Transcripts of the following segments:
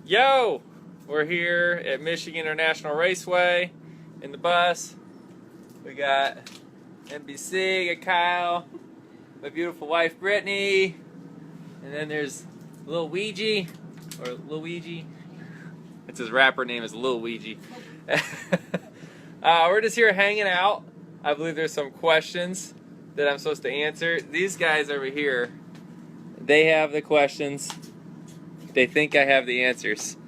Yo! We're here at Michigan International Raceway in the bus. We got NBC, got Kyle, my beautiful wife Brittany, and then there's Lil Ouija, or Luigi. It's his rapper name is Lil Ouija. We're just here hanging out. I believe there's some questions that I'm supposed to answer. These guys over here, they have the questions. They think I have the answers.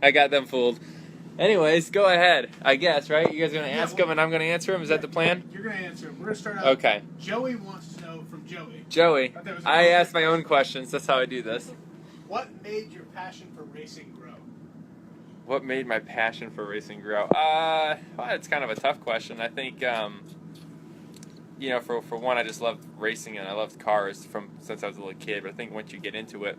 I got them fooled. Anyways, go ahead. I guess, right? You guys are going to ask them and I'm going to answer them? Is that the plan? You're going to answer them. We're going to start out. Okay. Joey wants to know from Joey. Joey, I ask my own questions. That's how I do this. What made your passion for racing grow? What made my passion for racing grow? Well, it's kind of a tough question. I think, you know, for one, I just loved racing and I loved cars since I was a little kid. But I think once you get into it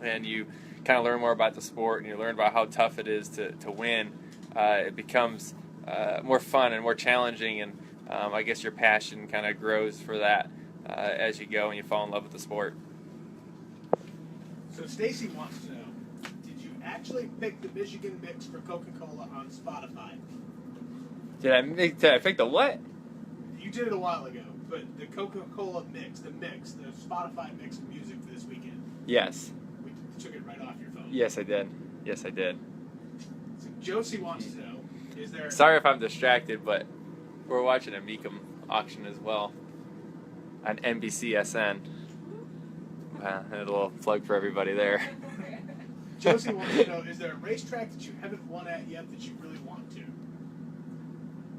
and you kind of learn more about the sport and you learn about how tough it is to win, it becomes more fun and more challenging. And I guess your passion kind of grows for that as you go and you fall in love with the sport. So Stacy wants to know, did you actually pick the Michigan mix for Coca-Cola on Spotify? Did I pick the what? You did it a while ago, but the Coca-Cola mix, the Spotify mix of music for this weekend. Yes. We took it right off your phone. Yes, I did. Yes, I did. So Josie wants to know, is there... Sorry if I'm distracted, but we're watching a Meekum auction as well on NBCSN. A little plug for everybody there. Josie wants to know, is there a racetrack that you haven't won at yet that you really want to?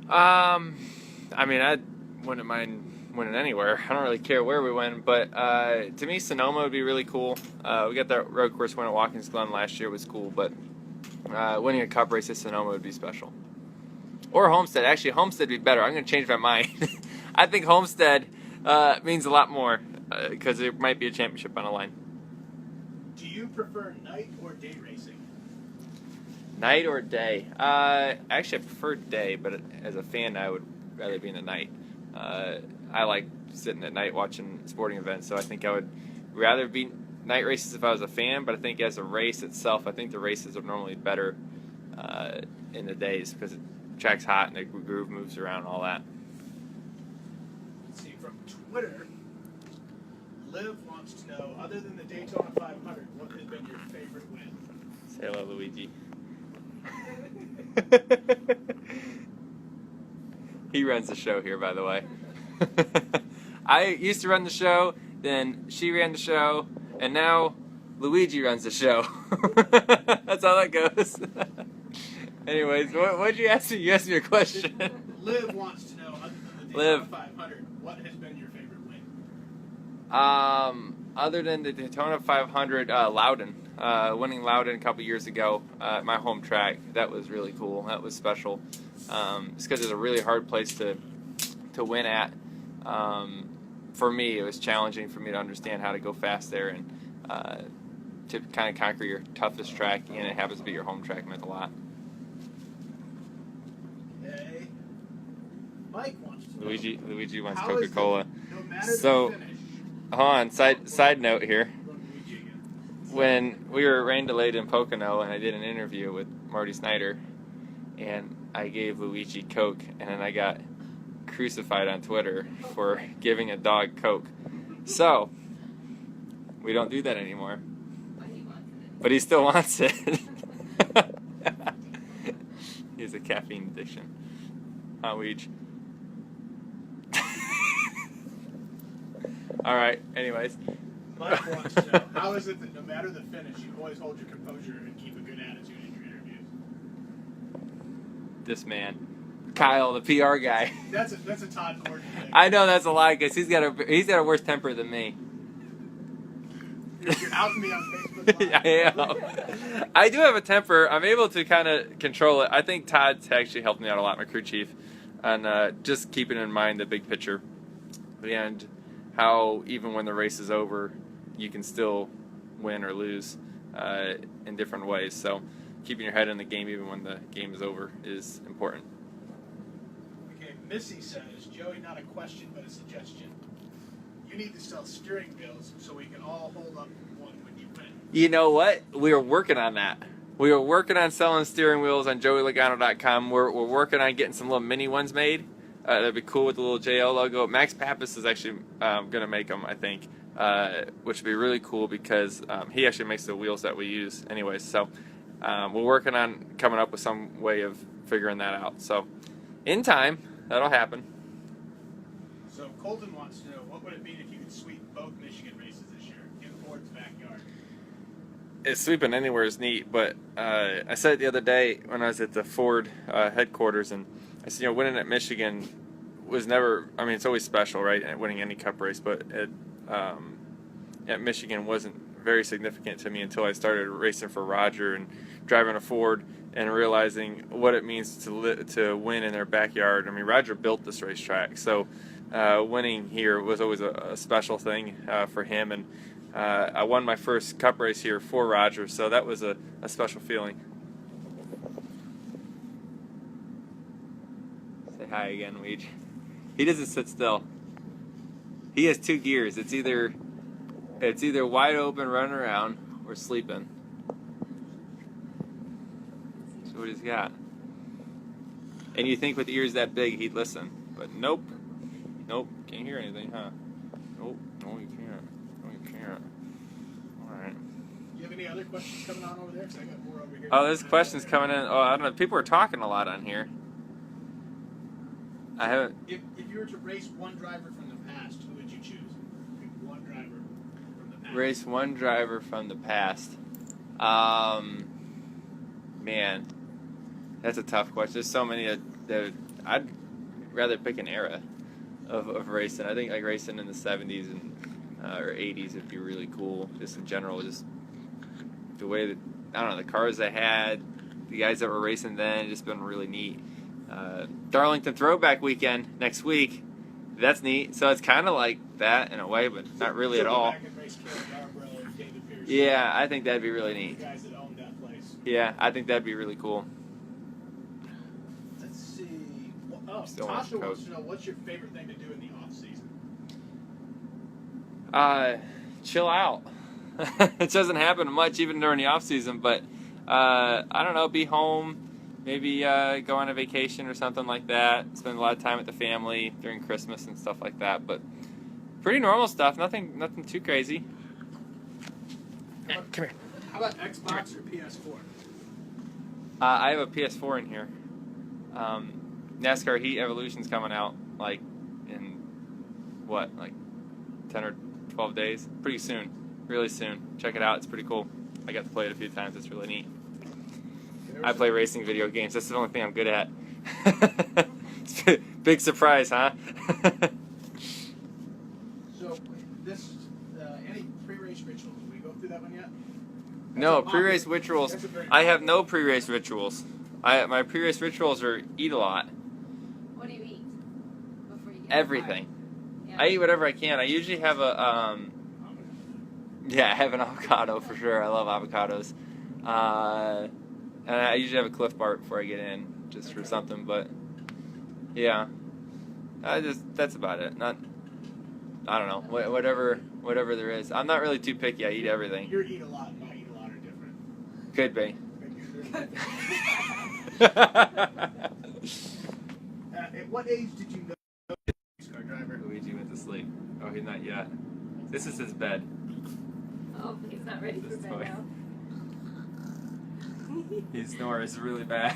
I mean, I wouldn't mind winning anywhere. I don't really care where we win, but to me, Sonoma would be really cool. We got that road course win at Watkins Glen last year, was cool, but winning a cup race at Sonoma would be special. Or Homestead. Actually, Homestead would be better. I'm going to change my mind. I think Homestead means a lot more because there might be a championship on the line. Do you prefer night or day racing? Night or day? Actually, I prefer day, but as a fan, I would rather be in the night. I like sitting at night watching sporting events, so I think I would rather be night races if I was a fan, but I think as a race itself, I think the races are normally better in the days because the track's hot and the groove moves around and all that. Let's see, from Twitter, Liv wants to know, other than the Daytona 500, what has been your favorite win? Say hello, Luigi. He runs the show here, by the way. I used to run the show, then she ran the show, and now Luigi runs the show. That's how that goes. Anyways, what did you ask me? You asked me a question. Liv wants to know, other than the Daytona 500, what has been your favorite win? Other than the Daytona 500, Loudon. Winning Loudon a couple years ago at my home track, that was really cool. That was special. It's because it's a really hard place to win at. For me, it was challenging for me to understand how to go fast there and to kind of conquer your toughest track, and it happens to be your home track, meant a lot. Okay. Mike wants to know, Luigi wants Coca-Cola. No matter So, the finish, hold on, side note here. When we were rain delayed in Pocono and I did an interview with Marty Snyder and I gave Luigi Coke and then I got crucified on Twitter for giving a dog Coke. So, we don't do that anymore. But he still wants it. He has a caffeine addiction. Huh, Luigi? Alright, anyways. Mike wants to know, how is it that no matter the finish, you always hold your composure and keep a good attitude in your interviews? This man. Kyle, the PR guy. That's a Todd Gordon thing. I know that's a lie because he's got a worse temper than me. You're outing me on Facebook Live. I am. I do have a temper. I'm able to kind of control it. I think Todd's actually helped me out a lot, my crew chief, on just keeping in mind the big picture and how even when the race is over, you can still win or lose in different ways. So keeping your head in the game even when the game is over is important. Okay, Missy says, Joey, not a question but a suggestion. You need to sell steering wheels so we can all hold up one when you win. You know what? We are working on that. We are working on selling steering wheels on joeylogano.com. We're working on getting some little mini ones made. That'd be cool with the little JL logo. Max Pappas is actually going to make them, I think, which would be really cool because he actually makes the wheels that we use anyways. So we're working on coming up with some way of figuring that out. So in time, that'll happen. So Colton wants to know, what would it mean if you could sweep both Michigan races this year in Ford's backyard? Sweeping anywhere is neat, but I said it the other day when I was at the Ford headquarters, and I said, winning at Michigan was never, I mean, it's always special, right, winning any cup race, but at Michigan wasn't very significant to me until I started racing for Roger and driving a Ford and realizing what it means to win in their backyard. I mean, Roger built this racetrack, so winning here was always a special thing for him, and I won my first cup race here for Roger, so that was a special feeling. Say hi again, Weege. He doesn't sit still. He has two gears. It's either wide open, running around, or sleeping. That's what he's got. And you think with ears that big he'd listen, but nope. Nope, can't hear anything, huh? Nope, no you can't. No you can't. Alright. You have any other questions coming on over there? Because I got more over here. Oh, there's questions coming in. Oh, I don't know. People are talking a lot on here. I haven't. If you were to race one driver from the past, who would you choose? Pick one driver from the past. Race one driver from the past. Man, that's a tough question. There's so many that I'd rather pick an era of racing. I think like racing in the 70s and or 80s would be really cool. Just in general, just the way that, I don't know, the cars they had, the guys that were racing then, just been really neat. Darlington Throwback Weekend next week. That's neat. So it's kind of like that in a way, but not really at all. Yeah, I think that'd be really neat. The guys that owned that place. Yeah, I think that'd be really cool. Let's see. Oh, Tasha wants to know, what's your favorite thing to do in the off season? Chill out. It doesn't happen much even during the off season, but I don't know, be home. Maybe go on a vacation or something like that. Spend a lot of time with the family during Christmas and stuff like that. But pretty normal stuff. Nothing too crazy. Come here. How about Xbox or PS4? I have a PS4 in here. NASCAR Heat Evolution's coming out like in what, like 10 or 12 days? Pretty soon. Really soon. Check it out. It's pretty cool. I got to play it a few times. It's really neat. I play racing video games. That's the only thing I'm good at. Big surprise, huh? So, this, any pre-race rituals? Did we go through that one yet? No, pre-race rituals. I have no pre-race rituals. My pre-race rituals are eat a lot. What do you eat before you get Everything. Yeah. I eat whatever I can. I usually have a yeah, I have an avocado for sure. I love avocados. And I usually have a Cliff Bar before I get in, just for something. But yeah, that's about it. I don't know, whatever there is. I'm not really too picky. I eat everything. Your eat a lot and my eat a lot are different. Could be. At what age did you know race car driver? Luigi went to sleep. Oh, he's not yet. This is his bed. Oh, he's not ready for This bed toy. now. His snore is really bad.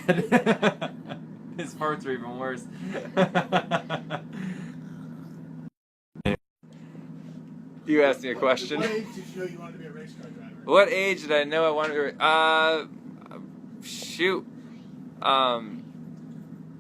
His farts are even worse. You asked me a question. At what age did you know you wanted to be a race car driver? What age did I know I wanted to be? Shoot.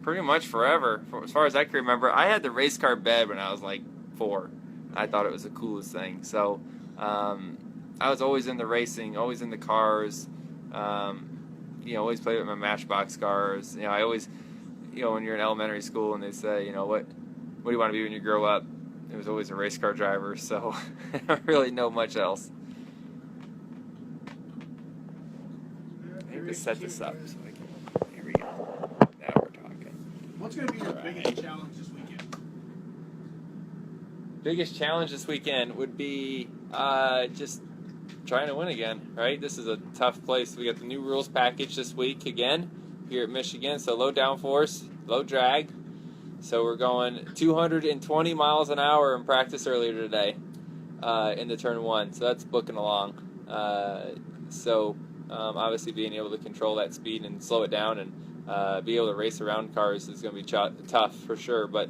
Pretty much forever. As far as I can remember, I had the race car bed when I was like 4. I thought it was the coolest thing. So, I was always into racing, always into cars. Always played with my Matchbox cars. I always, when you're in elementary school and they say, what do you want to be when you grow up? It was always a race car driver, so I don't really know much else. I need to set this up so I can. Here we go. Now we're talking. What's going to be your biggest challenge this weekend? Biggest challenge this weekend would be just trying to win again, right? This is a tough place. We got the new rules package this week again here at Michigan. So low downforce, low drag. So we're going 220 miles an hour in practice earlier today into turn 1. So that's booking along. Obviously being able to control that speed and slow it down and be able to race around cars is going to be tough for sure. But,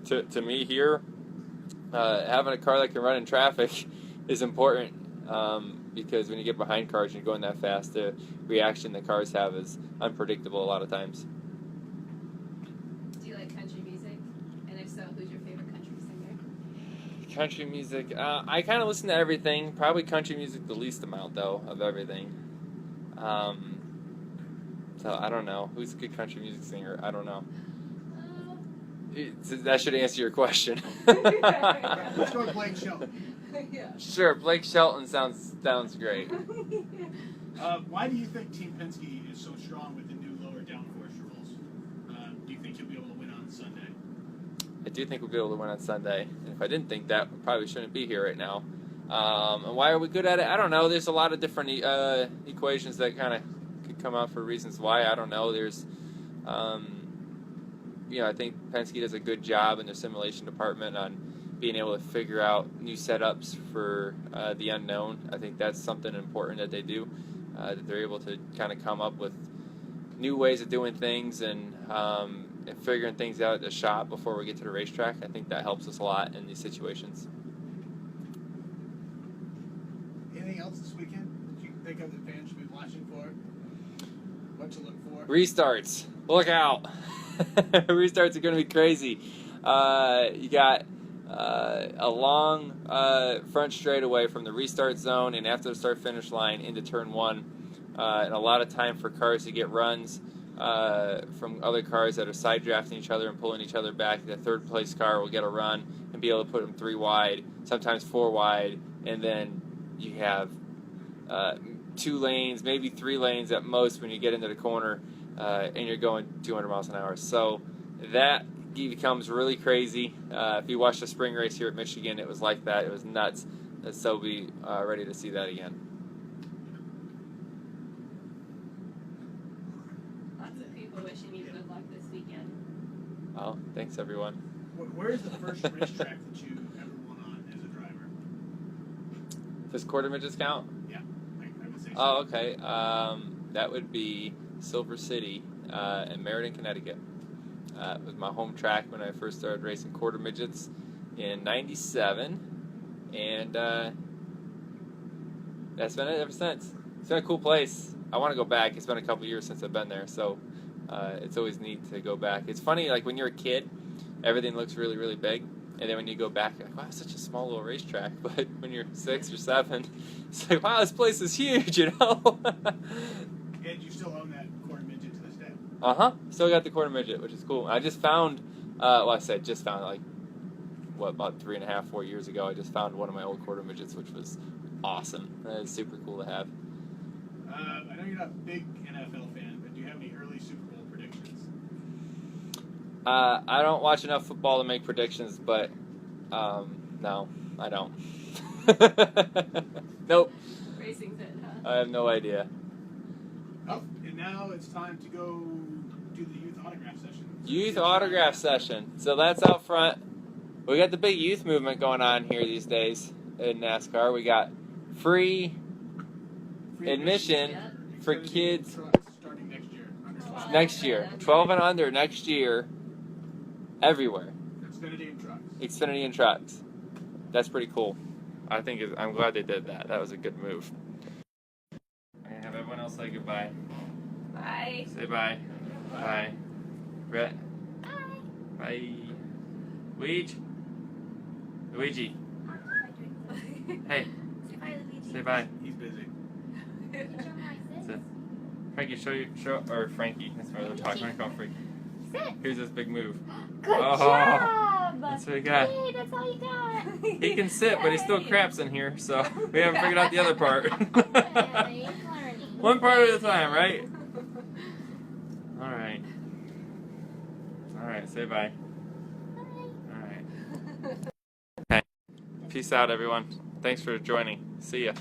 to me here, having a car that can run in traffic is important because when you get behind cars and you're going that fast, the reaction that cars have is unpredictable a lot of times. Do you like country music? And if so, who's your favorite country singer? Country music, I kind of listen to everything. Probably country music the least amount, though, of everything. So I don't know. Who's a good country music singer? I don't know. That should answer your question. Let's go with Blake Shelton. Yeah. Sure, Blake Shelton sounds great. Why do you think Team Penske is so strong with the new lower downforce rules? Do you think you'll be able to win on Sunday? I do think we'll be able to win on Sunday. And if I didn't think that, we probably shouldn't be here right now. And why are we good at it? I don't know. There's a lot of different equations that kind of could come out for reasons why. I don't know. There's, I think Penske does a good job in their simulation department on being able to figure out new setups for the unknown. I think that's something important that they do. That they're able to kind of come up with new ways of doing things and figuring things out at the shop before we get to the racetrack. I think that helps us a lot in these situations. Anything else this weekend that you think of that fans should be watching for? What to look for? Restarts. Look out. Restarts are going to be crazy. You got a long front straightaway from the restart zone and after the start-finish line into turn 1. And a lot of time for cars to get runs from other cars that are side drafting each other and pulling each other back. The third place car will get a run and be able to put them 3 wide, sometimes 4 wide, and then you have 2 lanes, maybe 3 lanes at most when you get into the corner and you're going 200 miles an hour. So that becomes really crazy. If you watch the spring race here at Michigan, it was like that. It was nuts. So be ready to see that again. Lots of people wishing you good luck this weekend. Oh, thanks everyone. Where is the first racetrack that you ever won on as a driver? Does quarter midgets count? Yeah, I would say so. Oh, okay. That would be Silver City in Meriden, Connecticut. It was my home track when I first started racing quarter midgets in '97, and that's been it ever since. It's been a cool place. I want to go back. It's been a couple years since I've been there, so it's always neat to go back. It's funny, like when you're a kid, everything looks really, really big, and then when you go back, you're like, wow, it's such a small little racetrack. But when you're 6 or 7, it's like, wow, this place is huge, you know? And you still own that quarter midget to this day? Still got the quarter midget, which is cool. I just found, about 3.5, 4 years ago, I just found one of my old quarter midgets, which was awesome. It's super cool to have. I know you're not a big NFL fan, but do you have any early Super Bowl predictions? I don't watch enough football to make predictions, but no, I don't. Nope. Racing's it, huh? I have no idea. Oh, and now it's time to go do the youth autograph session. Youth autograph session. So that's out front. We got the big youth movement going on here these days in NASCAR. We got free admission Yeah. for kids Starting next year. Under 12. next year. 12 and under next year. Everywhere. Xfinity and trucks. Xfinity and trucks. That's pretty cool. I'm glad they did that. That was a good move. And have everyone else say goodbye. Bye. Say bye. Bye. Brett. Bye. Bye. Luigi. Luigi. Hey. Say bye, Luigi. Say bye. He's busy. Sit. Frankie, or Frankie. That's what we're talking about. Frankie. Sit. Here's this big move. Good Oh, job. That's what we got. Hey, that's all you got. He can sit, but he still cramps in here, so we haven't figured out the other part. One part at a time, right? Alright. Alright, say bye. Alright. Okay. Peace out, everyone. Thanks for joining. See ya.